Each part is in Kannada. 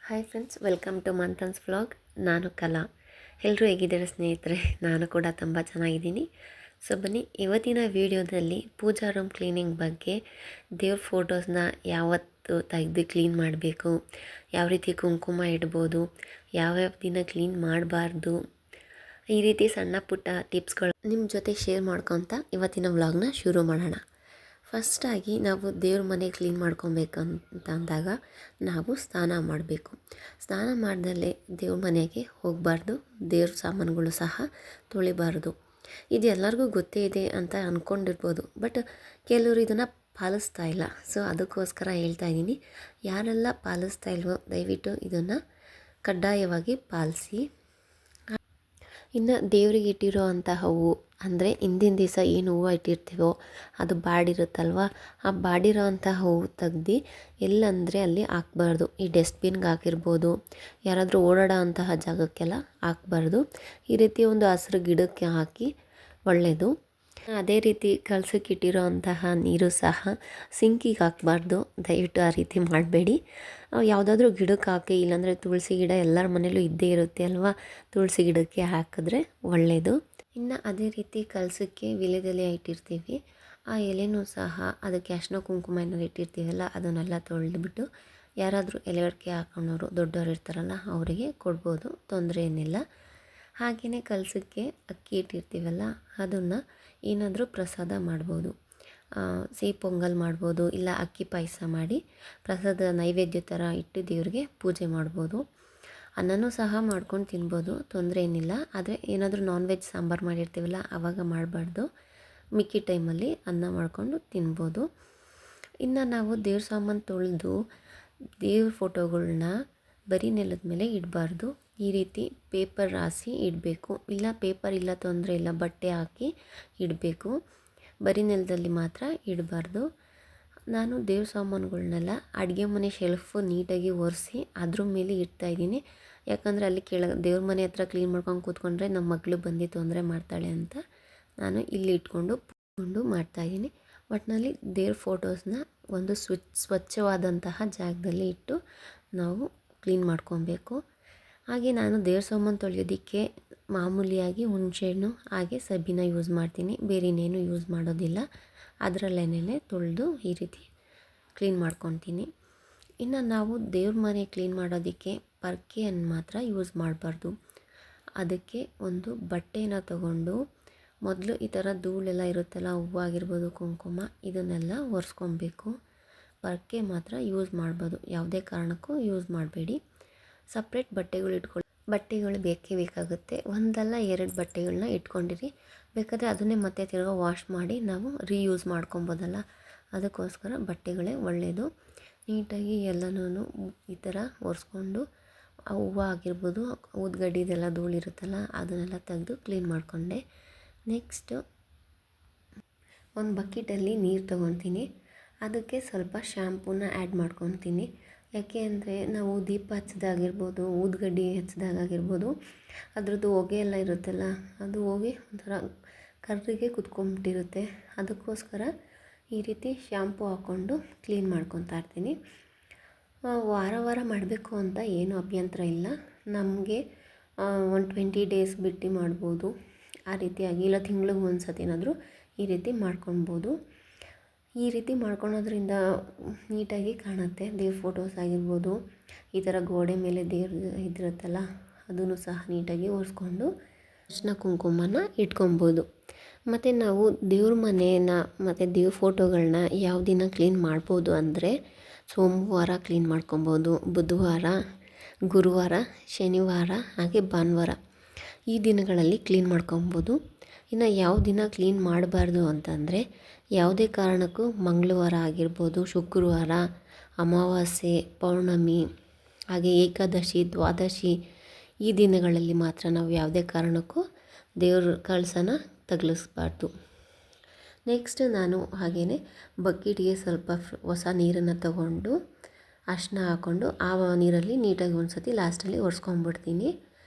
Hi friends, welcome to Manthan's vlog. ನಾನು ಕಲಾ. ಎಲ್ಲರೂ ಹೇಗಿದ್ದಾರೆ ಸ್ನೇಹಿತರೆ? ನಾನು ಕೂಡ ತುಂಬ ಚೆನ್ನಾಗಿದ್ದೀನಿ. ಸೊ ಬನ್ನಿ, ಇವತ್ತಿನ ವಿಡಿಯೋದಲ್ಲಿ ಪೂಜಾ ರೂಮ್ ಕ್ಲೀನಿಂಗ್ ಬಗ್ಗೆ, ದೇವ್ರ ಫೋಟೋಸ್ನ ಯಾವತ್ತು ತೆಗೆದು ಕ್ಲೀನ್ ಮಾಡಬೇಕು, ಯಾವ ರೀತಿ ಕುಂಕುಮ ಇಡ್ಬೋದು, ಯಾವ್ಯಾವ ದಿನ ಕ್ಲೀನ್ ಮಾಡಬಾರ್ದು, ಈ ರೀತಿ ಸಣ್ಣ ಪುಟ್ಟ ಟಿಪ್ಸ್ಗಳು ನಿಮ್ಮ ಜೊತೆ ಶೇರ್ ಮಾಡ್ಕೊತ ಇವತ್ತಿನ ವ್ಲಾಗ್ನ ಶುರು ಮಾಡೋಣ. ಫಸ್ಟಾಗಿ ನಾವು ದೇವ್ರ ಮನೆ ಕ್ಲೀನ್ ಮಾಡ್ಕೊಬೇಕಂತ ಅಂದಾಗ ನಾವು ಸ್ನಾನ ಮಾಡಬೇಕು. ಸ್ನಾನ ಮಾಡ್ದಲ್ಲೇ ದೇವ್ರ ಮನೆಗೆ ಹೋಗಬಾರ್ದು, ದೇವ್ರ ಸಾಮಾನುಗಳು ಸಹ ತೊಳಿಬಾರ್ದು. ಇದು ಎಲ್ಲರಿಗೂ ಗೊತ್ತೇ ಇದೆ ಅಂತ ಅಂದ್ಕೊಂಡಿರ್ಬೋದು, ಬಟ್ ಕೆಲವರು ಇದನ್ನು ಪಾಲಿಸ್ತಾ ಇಲ್ಲ. ಸೊ ಅದಕ್ಕೋಸ್ಕರ ಹೇಳ್ತಾ ಇದ್ದೀನಿ, ಯಾರೆಲ್ಲ ಪಾಲಿಸ್ತಾ ಇಲ್ವೋ ದಯವಿಟ್ಟು ಇದನ್ನು ಕಡ್ಡಾಯವಾಗಿ ಪಾಲಿಸಿ. ಇನ್ನು ದೇವರಿಗೆ ಇಟ್ಟಿರೋ ಅಂಥ ಹೂವು ಅಂದರೆ ಹಿಂದಿನ ದಿವಸ ಏನು ಹೂವು ಇಟ್ಟಿರ್ತೀವೋ ಅದು ಬಾಡಿರುತ್ತಲ್ವ, ಆ ಬಾಡಿರೋ ಅಂಥ ಹೂವು ತೆಗ್ದು ಎಲ್ಲಂದರೆ ಅಲ್ಲಿ ಹಾಕ್ಬಾರ್ದು. ಈ ಡಸ್ಟ್ಬಿನ್ಗೆ ಹಾಕಿರ್ಬೋದು, ಯಾರಾದರೂ ಓಡಾಡೋ ಅಂತಹ ಜಾಗಕ್ಕೆಲ್ಲ ಹಾಕ್ಬಾರ್ದು. ಈ ರೀತಿ ಒಂದು ಹಸಿರು ಗಿಡಕ್ಕೆ ಹಾಕಿ ಒಳ್ಳೆಯದು. ಅದೇ ರೀತಿ ಕಲಸಕ್ಕೆ ಇಟ್ಟಿರೋ ಅಂತಹ ನೀರು ಸಹ ಸಿಂಕಿಗೆ ಹಾಕಬಾರ್ದು. ದಯವಿಟ್ಟು ಆ ರೀತಿ ಮಾಡಬೇಡಿ. ಯಾವುದಾದ್ರೂ ಗಿಡಕ್ಕೆ ಹಾಕಿ, ಇಲ್ಲಾಂದರೆ ತುಳಸಿ ಗಿಡ ಎಲ್ಲರ ಮನೇಲೂ ಇದ್ದೇ ಇರುತ್ತೆ ಅಲ್ವಾ, ತುಳಸಿ ಗಿಡಕ್ಕೆ ಹಾಕಿದ್ರೆ ಒಳ್ಳೆಯದು. ಇನ್ನು ಅದೇ ರೀತಿ ಕಲಸಕ್ಕೆ ವೀಳ್ಯದೆಲೆ ಇಟ್ಟಿರ್ತೀವಿ, ಆ ಎಲೆನೂ ಸಹ ಅದಕ್ಕೆ ಅರಿಶಿನ ಕುಂಕುಮ ಏನಾದ್ರು ಇಟ್ಟಿರ್ತೀವಲ್ಲ ಅದನ್ನೆಲ್ಲ ತೊಳೆದ್ಬಿಟ್ಟು ಯಾರಾದರೂ ಎಲೆ ಅಡಿಕೆ ಹಾಕೊಂಡವರು ದೊಡ್ಡವರು ಇರ್ತಾರಲ್ಲ ಅವರಿಗೆ ಕೊಡ್ಬೋದು, ತೊಂದರೆ ಏನಿಲ್ಲ. ಹಾಗೆಯೇ ಕಲಸಕ್ಕೆ ಅಕ್ಕಿ ಇಟ್ಟಿರ್ತೀವಲ್ಲ ಅದನ್ನು ಏನಾದರೂ ಪ್ರಸಾದ ಮಾಡ್ಬೋದು. ಸಿಹಿ ಪೊಂಗಲ್ ಮಾಡ್ಬೋದು, ಇಲ್ಲ ಅಕ್ಕಿ ಪಾಯಸ ಮಾಡಿ ಪ್ರಸಾದ ನೈವೇದ್ಯ ಥರ ಇಟ್ಟು ದೇವ್ರಿಗೆ ಪೂಜೆ ಮಾಡ್ಬೋದು. ಅನ್ನನೂ ಸಹ ಮಾಡ್ಕೊಂಡು ತಿನ್ಬೋದು, ತೊಂದರೆ ಏನಿಲ್ಲ. ಆದರೆ ಏನಾದರೂ ನಾನ್ ವೆಜ್ ಸಾಂಬಾರು ಮಾಡಿರ್ತೀವಲ್ಲ ಆವಾಗ ಮಾಡಬಾರ್ದು. ಮಿಕ್ಕಿ ಟೈಮಲ್ಲಿ ಅನ್ನ ಮಾಡಿಕೊಂಡು ತಿನ್ಬೋದು. ಇನ್ನು ನಾವು ದೇವ್ರ ಸಾಮಾನು ತೊಳೆದು ದೇವ್ರ ಫೋಟೋಗಳ್ನ ಬರೀ ನೆಲದ ಮೇಲೆ ಇಡಬಾರ್ದು. ಈ ರೀತಿ ಪೇಪರ್ ಹಾಸಿ ಇಡಬೇಕು, ಇಲ್ಲ ಪೇಪರ್ ಇಲ್ಲ ತೊಂದರೆ ಇಲ್ಲ, ಬಟ್ಟೆ ಹಾಕಿ ಇಡಬೇಕು. ಬರೀ ನೆಲದಲ್ಲಿ ಮಾತ್ರ ಇಡಬಾರ್ದು. ನಾನು ದೇವ್ರ ಸಾಮಾನುಗಳ್ನೆಲ್ಲ ಅಡುಗೆ ಮನೆ ಶೆಲ್ಫು ನೀಟಾಗಿ ಒರೆಸಿ ಅದ್ರ ಮೇಲೆ ಇಡ್ತಾಯಿದ್ದೀನಿ. ಯಾಕಂದರೆ ಅಲ್ಲಿ ದೇವ್ರ ಮನೆ ಹತ್ರ ಕ್ಲೀನ್ ಮಾಡ್ಕೊಂಡು ಕೂತ್ಕೊಂಡ್ರೆ ನಮ್ಮ ಮಗಳು ಬಂದು ತೊಂದರೆ ಮಾಡ್ತಾಳೆ ಅಂತ ನಾನು ಇಲ್ಲಿ ಇಟ್ಕೊಂಡು ಮಾಡ್ತಾಯಿದ್ದೀನಿ. ಒಟ್ಟಿನಲ್ಲಿ ದೇವ್ರ ಫೋಟೋಸ್ನ ಒಂದು ಸ್ವಚ್ಛವಾದಂತಹ ಜಾಗದಲ್ಲಿ ಇಟ್ಟು ನಾವು ಕ್ಲೀನ್ ಮಾಡ್ಕೊಬೇಕು. ಹಾಗೆ ನಾನು ದೇವ್ರ ಸಾಮಾನು ತೊಳೆಯೋದಕ್ಕೆ ಮಾಮೂಲಿಯಾಗಿ ಹುಣಸೆಹಣ್ಣು ಹಾಗೆ ಸಬೀನ ಯೂಸ್ ಮಾಡ್ತೀನಿ, ಬೇರೆ ಇನ್ನೇನು ಯೂಸ್ ಮಾಡೋದಿಲ್ಲ. ಅದರಲ್ಲೇನೆ ತೊಳೆದು ಈ ರೀತಿ ಕ್ಲೀನ್ ಮಾಡ್ಕೊತೀನಿ. ಇನ್ನು ನಾವು ದೇವ್ರ ಮನೆ ಕ್ಲೀನ್ ಮಾಡೋದಕ್ಕೆ ಪರ್ಕೆಯನ್ನು ಮಾತ್ರ ಯೂಸ್ ಮಾಡಬಾರ್ದು. ಅದಕ್ಕೆ ಒಂದು ಬಟ್ಟೆನ ತಗೊಂಡು ಮೊದಲು ಈ ಥರ ಧೂಳೆಲ್ಲ ಇರುತ್ತಲ್ಲ, ಹೂವು ಆಗಿರ್ಬೋದು, ಕುಂಕುಮ, ಇದನ್ನೆಲ್ಲ ಒರೆಸ್ಕೊಬೇಕು. ಪರ್ಕೆ ಮಾತ್ರ ಯೂಸ್ ಮಾಡ್ಬೋದು, ಯಾವುದೇ ಕಾರಣಕ್ಕೂ ಯೂಸ್ ಮಾಡಬೇಡಿ. ಸಪ್ರೇಟ್ ಬಟ್ಟೆಗಳು ಬೇಕೇ ಬೇಕಾಗುತ್ತೆ. ಒಂದಲ್ಲ ಎರಡು ಬಟ್ಟೆಗಳನ್ನ ಇಟ್ಕೊಂಡಿರಿ, ಬೇಕಾದರೆ ಅದನ್ನೇ ಮತ್ತೆ ತಿರ್ಗಾ ವಾಶ್ ಮಾಡಿ ನಾವು ರೀಯೂಸ್ ಮಾಡ್ಕೊಬೋದಲ್ಲ, ಅದಕ್ಕೋಸ್ಕರ ಬಟ್ಟೆಗಳೇ ಒಳ್ಳೆಯದು. ನೀಟಾಗಿ ಎಲ್ಲನೂ ಈ ಥರ ಒರೆಸ್ಕೊಂಡು ಆ ಹೂವು ಆಗಿರ್ಬೋದು, ಊದ್ಗಡ್ಡಿದೆಲ್ಲ ಧೂಳಿರುತ್ತಲ್ಲ ಅದನ್ನೆಲ್ಲ ತೆಗೆದು ಕ್ಲೀನ್ ಮಾಡಿಕೊಂಡೆ. ನೆಕ್ಸ್ಟು ಒಂದು ಬಕೆಟಲ್ಲಿ ನೀರು ತೊಗೊತೀನಿ, ಅದಕ್ಕೆ ಸ್ವಲ್ಪ ಶ್ಯಾಂಪೂನ ಆ್ಯಡ್ ಮಾಡ್ಕೊತೀನಿ. ಯಾಕೆ ಅಂದರೆ ನಾವು ದೀಪ ಹಚ್ಚಿದಾಗಿರ್ಬೋದು, ಊದ್ಗಡ್ಡಿ ಹಚ್ಚಿದಾಗಿರ್ಬೋದು, ಅದ್ರದ್ದು ಹೊಗೆ ಎಲ್ಲ ಇರುತ್ತಲ್ಲ, ಅದು ಹೋಗಿ ಒಂಥರ ಕರ್ರಿಗೆ ಕುತ್ಕೊಂಡ್ಬಿಟ್ಟಿರುತ್ತೆ. ಅದಕ್ಕೋಸ್ಕರ ಈ ರೀತಿ ಶ್ಯಾಂಪು ಹಾಕ್ಕೊಂಡು ಕ್ಲೀನ್ ಮಾಡ್ಕೊತಾ ಇರ್ತೀನಿ. ವಾರ ಮಾಡಬೇಕು ಅಂತ ಏನೂ ಅಭ್ಯಂತರ ಇಲ್ಲ. ನಮಗೆ ಒಂದು 20 ಡೇಸ್ ಬಿಟ್ಟು ಮಾಡ್ಬೋದು, ಆ ರೀತಿಯಾಗಿ, ಇಲ್ಲ ತಿಂಗ್ಳಿಗೆ ಒಂದು ಸತಿನಾದರೂ ಈ ರೀತಿ ಮಾಡ್ಕೊಳ್ಬೋದು. ಈ ರೀತಿ ಮಾಡ್ಕೊಳೋದ್ರಿಂದ ನೀಟಾಗಿ ಕಾಣುತ್ತೆ. ದೇವ್ರ ಫೋಟೋಸ್ ಆಗಿರ್ಬೋದು, ಈ ಥರ ಗೋಡೆ ಮೇಲೆ ದೇವ್ರ ಇದಿರುತ್ತಲ್ಲ ಅದನ್ನು ಸಹ ನೀಟಾಗಿ ಒರೆಸ್ಕೊಂಡು ಅರಿಶಿನ ಕುಂಕುಮನ ಇಟ್ಕೊಬೋದು. ಮತ್ತು ನಾವು ದೇವ್ರ ಮನೇನ ಮತ್ತು ದೇವ್ರ ಫೋಟೋಗಳನ್ನ ಯಾವ ದಿನ ಕ್ಲೀನ್ ಮಾಡ್ಬೋದು ಅಂದರೆ, ಸೋಮವಾರ ಕ್ಲೀನ್ ಮಾಡ್ಕೊಬೋದು, ಬುಧವಾರ, ಗುರುವಾರ, ಶನಿವಾರ ಹಾಗೆ ಭಾನುವಾರ, ಈ ದಿನಗಳಲ್ಲಿ ಕ್ಲೀನ್ ಮಾಡ್ಕೊಬೋದು. ಇನ್ನು ಯಾವ ದಿನ ಕ್ಲೀನ್ ಮಾಡಬಾರ್ದು ಅಂತಂದರೆ, ಯಾವುದೇ ಕಾರಣಕ್ಕೂ ಮಂಗಳವಾರ ಆಗಿರ್ಬೋದು, ಶುಕ್ರವಾರ, ಅಮಾವಾಸ್ಯೆ, ಪೌರ್ಣಮಿ, ಹಾಗೆ ಏಕಾದಶಿ, ದ್ವಾದಶಿ, ಈ ದಿನಗಳಲ್ಲಿ ಮಾತ್ರ ನಾವು ಯಾವುದೇ ಕಾರಣಕ್ಕೂ ದೇವ್ರ ಕಳಸನ ತಗಲಿಸ್ಬಾರ್ದು. ನೆಕ್ಸ್ಟ್ ನಾನು ಹಾಗೆಯೇ ಬಕೆಟ್ಗೆ ಸ್ವಲ್ಪ ಹೊಸ ನೀರನ್ನು ತಗೊಂಡು ಅರಿಶಿನ ಹಾಕ್ಕೊಂಡು ಆ ನೀರಲ್ಲಿ ನೀಟಾಗಿ ಒಂದು ಸತಿ ಲಾಸ್ಟಲ್ಲಿ ಒರೆಸ್ಕೊಂಡ್ಬಿಡ್ತೀನಿ.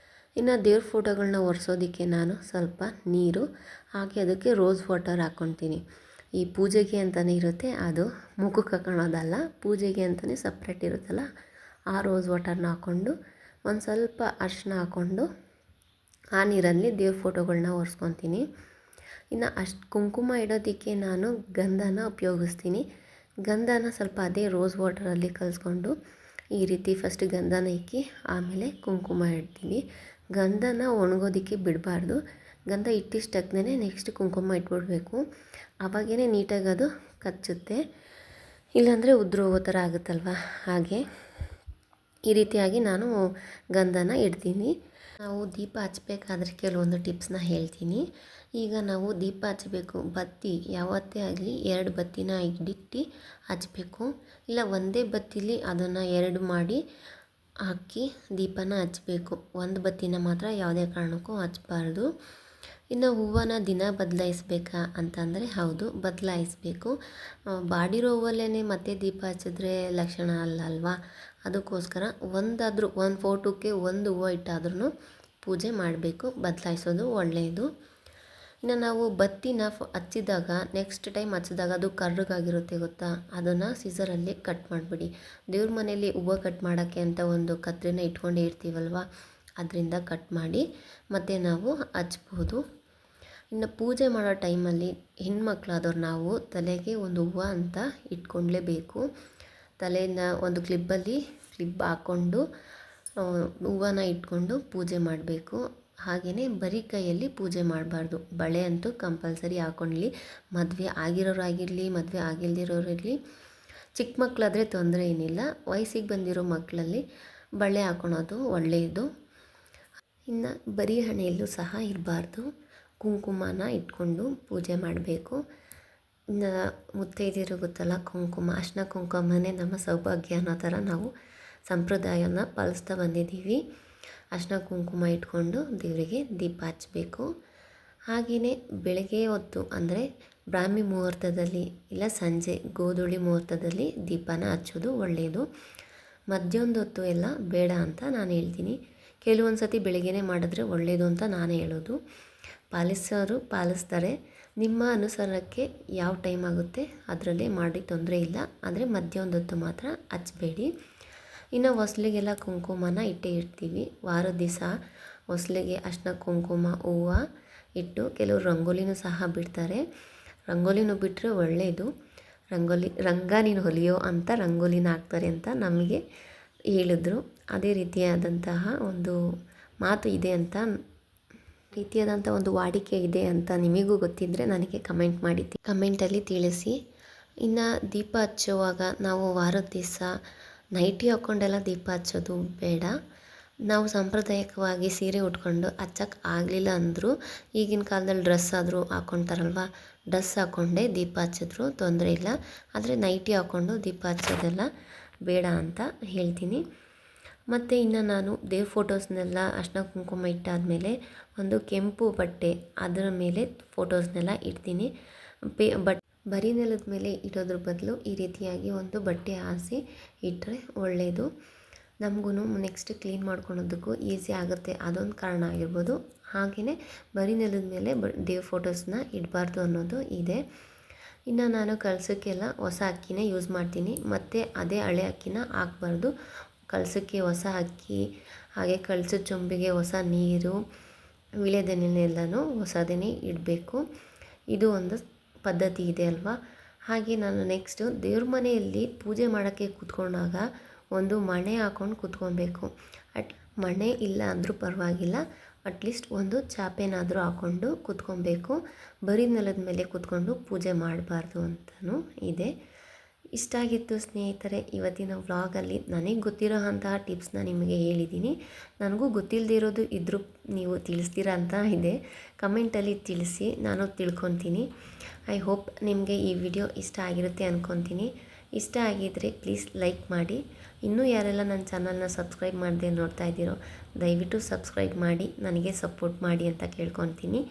ಇನ್ನು ದೇವ್ರ ಫೋಟೋಗಳನ್ನ ಒರೆಸೋದಕ್ಕೆ ನಾನು ಸ್ವಲ್ಪ ನೀರು ಹಾಕಿ ಅದಕ್ಕೆ ರೋಸ್ ವಾಟರ್ ಹಾಕ್ಕೊತೀನಿ. ಈ ಪೂಜೆಗೆ ಅಂತಲೇ ಇರುತ್ತೆ, ಅದು ಮುಖಕ್ಕೆ ಹಾಕೊಳ್ಳೋದಲ್ಲ, ಪೂಜೆಗೆ ಅಂತಲೇ ಸಪ್ರೇಟ್ ಇರುತ್ತಲ್ಲ ಆ ರೋಸ್ ವಾಟರ್ನ ಹಾಕ್ಕೊಂಡು ಒಂದು ಸ್ವಲ್ಪ ಅರಿಶಿನ ಹಾಕ್ಕೊಂಡು ಆ ನೀರಲ್ಲಿ ದೇವ್ರ ಫೋಟೋಗಳನ್ನ ಒರೆಸ್ಕೊತೀನಿ. ಇನ್ನು ಕುಂಕುಮ ಇಡೋದಕ್ಕೆ ನಾನು ಗಂಧನ ಉಪಯೋಗಿಸ್ತೀನಿ. ಗಂಧನ ಸ್ವಲ್ಪ ಅದೇ ರೋಸ್ ವಾಟರಲ್ಲಿ ಕಲಿಸ್ಕೊಂಡು ಈ ರೀತಿ ಫಸ್ಟ್ ಗಂಧನ ಇಕ್ಕಿ ಆಮೇಲೆ ಕುಂಕುಮ ಇಡ್ತೀನಿ. ಗಂಧನ ಒಣಗೋದಕ್ಕೆ ಬಿಡಬಾರ್ದು. ಗಂಧ ಇಟ್ಟಿಷ್ಟಕ್ಕೇ ನೆಕ್ಸ್ಟ್ ಕುಂಕುಮ ಇಟ್ಬಿಡಬೇಕು. ಆವಾಗೇ ನೀಟಾಗಿ ಅದು ಕಚ್ಚುತ್ತೆ, ಇಲ್ಲಾಂದರೆ ಉದುರು ಹೋಗೋ ಥರ ಆಗುತ್ತಲ್ವ. ಹಾಗೆ ಈ ರೀತಿಯಾಗಿ ನಾನು ಗಂಧನ ಇಡ್ತೀನಿ. ನಾವು ದೀಪ ಹಚ್ಚಬೇಕಾದ್ರೆ ಕೆಲವೊಂದು ಟಿಪ್ಸ್ನ ಹೇಳ್ತೀನಿ. ಈಗ ನಾವು ದೀಪ ಹಚ್ಚಬೇಕು, ಬತ್ತಿ ಯಾವತ್ತೇ ಆಗಲಿ 2 ಬತ್ತಿನ ಇಟ್ಟು ಹಚ್ಚಬೇಕು. ಇಲ್ಲ ಒಂದೇ ಬತ್ತಿಲಿ ಅದನ್ನು 2 ಮಾಡಿ ಹಾಕಿ ದೀಪನ ಹಚ್ಚಬೇಕು. ಒಂದು ಬತ್ತಿನ ಮಾತ್ರ ಯಾವುದೇ ಕಾರಣಕ್ಕೂ ಹಚ್ಚಬಾರ್ದು. ಇನ್ನು ಹೂವನ್ನ ದಿನ ಬದಲಾಯಿಸ್ಬೇಕಾ ಅಂತಂದರೆ ಹೌದು, ಬದಲಾಯಿಸಬೇಕು. ಬಾಡಿರೋ ಹೂವಲ್ಲೇ ಮತ್ತೆ ದೀಪ ಹಚ್ಚಿದ್ರೆ ಲಕ್ಷಣ ಅಲ್ವಾ. ಅದಕ್ಕೋಸ್ಕರ ಒಂದು ಫೋಟೋಕ್ಕೆ ಒಂದು ಹೂವು ಇಟ್ಟಾದ್ರೂ ಪೂಜೆ ಮಾಡಬೇಕು, ಬದಲಾಯಿಸೋದು ಒಳ್ಳೆಯದು. ಇನ್ನು ನಾವು ಬತ್ತಿನ ಹಚ್ಚಿದಾಗ ನೆಕ್ಸ್ಟ್ ಟೈಮ್ ಹಚ್ಚಿದಾಗ ಅದು ಕರ್ರಗಾಗಿರುತ್ತೆ ಗೊತ್ತಾ, ಅದನ್ನು ಸಿಸರಲ್ಲಿ ಕಟ್ ಮಾಡಿಬಿಡಿ. ದೇವ್ರ ಮನೆಯಲ್ಲಿ ಹೂವು ಕಟ್ ಮಾಡೋಕ್ಕೆ ಅಂತ ಒಂದು ಕತ್ತರಿನ ಇಟ್ಕೊಂಡೇ ಇರ್ತೀವಲ್ವ, ಅದರಿಂದ ಕಟ್ ಮಾಡಿ ಮತ್ತು ನಾವು ಹಚ್ಬೋದು. ಇನ್ನು ಪೂಜೆ ಮಾಡೋ ಟೈಮಲ್ಲಿ ಹೆಣ್ಮಕ್ಳಾದವ್ರು ನಾವು ತಲೆಗೆ ಒಂದು ಹೂವು ಅಂತ ಇಟ್ಕೊಳ್ಳೇಬೇಕು. ತಲೆಯಿಂದ ಒಂದು ಕ್ಲಿಪ್ ಹಾಕ್ಕೊಂಡು ಹೂವನ್ನ ಇಟ್ಕೊಂಡು ಪೂಜೆ ಮಾಡಬೇಕು. ಹಾಗೆಯೇ ಬರೀ ಕೈಯಲ್ಲಿ ಪೂಜೆ ಮಾಡಬಾರ್ದು. ಬಳೆ ಅಂತೂ ಕಂಪಲ್ಸರಿ ಹಾಕ್ಕೊಳ್ಳಿ. ಮದುವೆ ಆಗಿರೋರಾಗಿರಲಿ, ಮದುವೆ ಆಗಿಲ್ದಿರೋರಿರಲಿ, ಚಿಕ್ಕ ಮಕ್ಕಳಾದರೆ ತೊಂದರೆ ಏನಿಲ್ಲ. ವಯಸ್ಸಿಗೆ ಬಂದಿರೋ ಮಕ್ಕಳಲ್ಲಿ ಬಳೆ ಹಾಕ್ಕೊಳೋದು ಒಳ್ಳೆಯದು. ಇನ್ನು ಬರೀ ಹಣೆಯಲ್ಲೂ ಸಹ ಇರಬಾರ್ದು, ಕುಂಕುಮನ ಇಟ್ಕೊಂಡು ಪೂಜೆ ಮಾಡಬೇಕು. ಇನ್ನು ಮುತ್ತೈದೆಯರು ಗೊತ್ತಲ್ಲ, ಅರ್ಶಿನ ಕುಂಕುಮನೇ ನಮ್ಮ ಸೌಭಾಗ್ಯ ಅನ್ನೋ ಥರ ನಾವು ಸಂಪ್ರದಾಯನ ಪಾಲಿಸ್ತಾ ಬಂದಿದ್ದೀವಿ. ಅರ್ಶಿನ ಕುಂಕುಮ ಇಟ್ಕೊಂಡು ದೇವರಿಗೆ ದೀಪ ಹಚ್ಚಬೇಕು. ಹಾಗೆಯೇ ಬೆಳಗ್ಗೆ ಹೊತ್ತು ಅಂದರೆ ಬ್ರಾಹ್ಮಿ ಮುಹೂರ್ತದಲ್ಲಿ ಇಲ್ಲ ಸಂಜೆ ಗೋಧೂಳಿ ಮುಹೂರ್ತದಲ್ಲಿ ದೀಪನ ಹಚ್ಚೋದು ಒಳ್ಳೆಯದು. ಮಧ್ಯಾಹ್ನದ ಹೊತ್ತು ಎಲ್ಲ ಬೇಡ ಅಂತ ನಾನು ಹೇಳ್ತೀನಿ. ಕೆಲವೊಂದು ಸತಿ ಬೆಳಗ್ಗೆನೇ ಮಾಡಿದ್ರೆ ಒಳ್ಳೆಯದು ಅಂತ ನಾನು ಹೇಳೋದು. ಪಾಲಿಸೋರು ಪಾಲಿಸ್ತಾರೆ. ನಿಮ್ಮ ಅನುಸಾರಕ್ಕೆ ಯಾವ ಟೈಮ್ ಆಗುತ್ತೆ ಅದರಲ್ಲೇ ಮಾಡಿ, ತೊಂದರೆ ಇಲ್ಲ. ಆದರೆ ಮಧ್ಯಾಹ್ನದ ಹೊತ್ತು ಮಾತ್ರ ಹಚ್ಚಬೇಡಿ. ಇನ್ನು ಹೊಸ್ಲಿಗೆಲ್ಲ ಕುಂಕುಮನ ಇಟ್ಟೇ ಇಡ್ತೀವಿ. ವಾರದ ದಿವಸ ಹೊಸ್ಲಿಗೆ ಅರ್ಶಿನ ಕುಂಕುಮ ಹೂವು ಇಟ್ಟು ಕೆಲವರು ರಂಗೋಲಿನೂ ಸಹ ಬಿಡ್ತಾರೆ. ರಂಗೋಲಿನೂ ಬಿಟ್ಟರೆ ಒಳ್ಳೆಯದು. ರಂಗ ನೀನು ಹೊಲಿಯೋ ಅಂತ ರಂಗೋಲಿನ ಹಾಕ್ತಾರೆ ಅಂತ ನಮಗೆ ಹೇಳಿದ್ರು. ಅದೇ ರೀತಿಯಾದಂತಹ ಒಂದು ಮಾತು ಇದೆ ಅಂತ, ರೀತಿಯಾದಂಥ ಒಂದು ವಾಡಿಕೆ ಇದೆ ಅಂತ ನಿಮಗೂ ಗೊತ್ತಿದ್ದರೆ ನನಗೆ ಕಮೆಂಟಲ್ಲಿ ತಿಳಿಸಿ. ಇನ್ನು ದೀಪ ಹಚ್ಚುವಾಗ ನಾವು ವಾರದ ದಿವಸ ನೈಟಿ ಹಾಕ್ಕೊಂಡೆಲ್ಲ ದೀಪ ಹಚ್ಚೋದು ಬೇಡ. ನಾವು ಸಾಂಪ್ರದಾಯಿಕವಾಗಿ ಸೀರೆ ಉಟ್ಕೊಂಡು ಹಚ್ಚಕ್ಕೆ ಆಗಲಿಲ್ಲ ಅಂದರೂ ಈಗಿನ ಕಾಲದಲ್ಲಿ ಡ್ರೆಸ್ ಆದರೂ ಹಾಕ್ಕೊಳ್ತಾರಲ್ವ, ಡ್ರೆಸ್ ಹಾಕ್ಕೊಂಡೇ ದೀಪ ಹಚ್ಚಿದ್ರು ತೊಂದರೆ ಇಲ್ಲ. ಆದರೆ ನೈಟಿ ಹಾಕ್ಕೊಂಡು ದೀಪ ಹಚ್ಚೋದೆಲ್ಲ ಬೇಡ ಅಂತ ಹೇಳ್ತೀನಿ. ಮತ್ತು ಇನ್ನು ನಾನು ದೇವ್ರ ಫೋಟೋಸ್ನೆಲ್ಲ ಅರ್ಶಿನ ಕುಂಕುಮ ಇಟ್ಟಾದಮೇಲೆ ಒಂದು ಕೆಂಪು ಬಟ್ಟೆ ಅದರ ಮೇಲೆ ಫೋಟೋಸ್ನೆಲ್ಲ ಇಡ್ತೀನಿ. ಬರೀ ನೆಲದ ಮೇಲೆ ಇಡೋದ್ರ ಬದಲು ಈ ರೀತಿಯಾಗಿ ಒಂದು ಬಟ್ಟೆ ಹಾಸಿ ಇಟ್ಟರೆ ಒಳ್ಳೆಯದು. ನಮಗೂ ನೆಕ್ಸ್ಟ್ ಕ್ಲೀನ್ ಮಾಡ್ಕೊಳೋದಕ್ಕೂ ಈಸಿ ಆಗುತ್ತೆ, ಅದೊಂದು ಕಾರಣ ಆಗಿರ್ಬೋದು. ಹಾಗೆಯೇ ಬರೀ ನೆಲದ ಮೇಲೆ ದೇವ್ರ ಫೋಟೋಸ್ನ ಇಡಬಾರ್ದು ಅನ್ನೋದು ಇದೆ. ಇನ್ನು ನಾನು ಕಳಸಕ್ಕೆಲ್ಲ ಹೊಸ ಅಕ್ಕಿನೇ ಯೂಸ್ ಮಾಡ್ತೀನಿ, ಮತ್ತು ಅದೇ ಹಳೆ ಅಕ್ಕಿನ ಹಾಕ್ಬಾರ್ದು. ಕಳಸಕ್ಕೆ ಹೊಸ ಅಕ್ಕಿ, ಹಾಗೆ ಕಳಸದ ಚೊಂಬಿಗೆ ಹೊಸ ನೀರು, ವೀಳ್ಯದೆಲೆನೆಲ್ಲನೂ ಹೊಸದೇ ಇಡಬೇಕು. ಇದು ಒಂದು ಪದ್ಧತಿ ಇದೆ ಅಲ್ವಾ. ಹಾಗೆ ನಾನು ನೆಕ್ಸ್ಟು ದೇವ್ರ ಮನೆಯಲ್ಲಿ ಪೂಜೆ ಮಾಡೋಕ್ಕೆ ಕೂತ್ಕೊಂಡಾಗ ಒಂದು ಮಣೆ ಹಾಕ್ಕೊಂಡು ಕೂತ್ಕೊಬೇಕು. ಮಣೆ ಇಲ್ಲ ಅಂದರೂ ಪರವಾಗಿಲ್ಲ, ಅಟ್ಲೀಸ್ಟ್ ಒಂದು ಚಾಪೆನಾದರೂ ಹಾಕ್ಕೊಂಡು ಕೂತ್ಕೊಬೇಕು. ಬರೀ ನೆಲದ ಮೇಲೆ ಕೂತ್ಕೊಂಡು ಪೂಜೆ ಮಾಡಬಾರ್ದು ಅಂತಲೂ ಇದೆ. ಇಷ್ಟ ಆಗಿತ್ತು ಸ್ನೇಹಿತರೆ ಇವತ್ತಿನ ವ್ಲಾಗಲ್ಲಿ. ನನಗೆ ಗೊತ್ತಿರೋ ಅಂತಹ ಟಿಪ್ಸ್ನ ನಿಮಗೆ ಹೇಳಿದ್ದೀನಿ. ನನಗೂ ಗೊತ್ತಿಲ್ಲದಿರೋದು ಇದ್ದರೂ ನೀವು ತಿಳಿಸ್ತೀರಾ ಅಂತ ಇದೆ. ಕಮೆಂಟಲ್ಲಿ ತಿಳಿಸಿ, ನಾನು ತಿಳ್ಕೊತೀನಿ. ಐ ಹೋಪ್ ನಿಮಗೆ ಈ ವಿಡಿಯೋ ಇಷ್ಟ ಆಗಿರುತ್ತೆ ಅಂದ್ಕೊತೀನಿ. ಇಷ್ಟ ಆಗಿದ್ದರೆ ಪ್ಲೀಸ್ ಲೈಕ್ ಮಾಡಿ. ಇನ್ನೂ ಯಾರೆಲ್ಲ ನನ್ನ ಚಾನಲ್ನ ಸಬ್ಸ್ಕ್ರೈಬ್ ಮಾಡದೆ ನೋಡ್ತಾ ಇದ್ದೀರೋ ದಯವಿಟ್ಟು ಸಬ್ಸ್ಕ್ರೈಬ್ ಮಾಡಿ ನನಗೆ ಸಪೋರ್ಟ್ ಮಾಡಿ ಅಂತ ಕೇಳ್ಕೊತೀನಿ.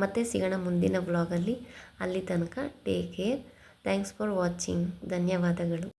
ಮತ್ತೆ ಸಿಗೋಣ ಮುಂದಿನ ವ್ಲಾಗಲ್ಲಿ. ಅಲ್ಲಿ ತನಕ take care. Thanks for watching. ಧನ್ಯವಾದಗಳು.